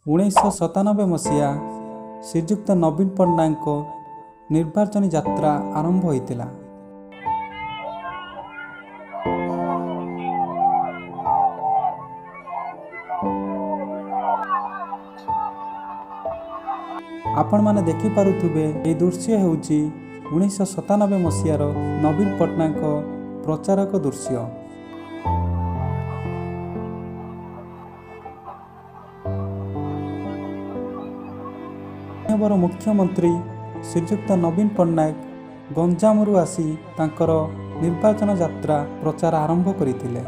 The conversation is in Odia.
1997 ମସିହା ଶ୍ରୀଯୁକ୍ତ ନବୀନ ପଟ୍ଟନାୟକଙ୍କ ନିର୍ବାଚନୀ ଯାତ୍ରା ଆରମ୍ଭ ହୋଇଥିଲା। ଆପଣମାନେ ଦେଖିପାରୁଥିବେ ଏହି ଦୃଶ୍ୟ ହେଉଛି 1997 ମସିହାର ନବୀନ ପଟ୍ଟନାୟକଙ୍କ ପ୍ରଚାରକ ଦୃଶ୍ୟ। ମାନ୍ୟବର ମୁଖ୍ୟମନ୍ତ୍ରୀ ଶ୍ରୀଯୁକ୍ତ ନବୀନ ପଟ୍ଟନାୟକ ଗଞ୍ଜାମରୁ ଆସି ତାଙ୍କର ନିର୍ବାଚନ ଯାତ୍ରା ପ୍ରଚାର ଆରମ୍ଭ କରିଥିଲେ।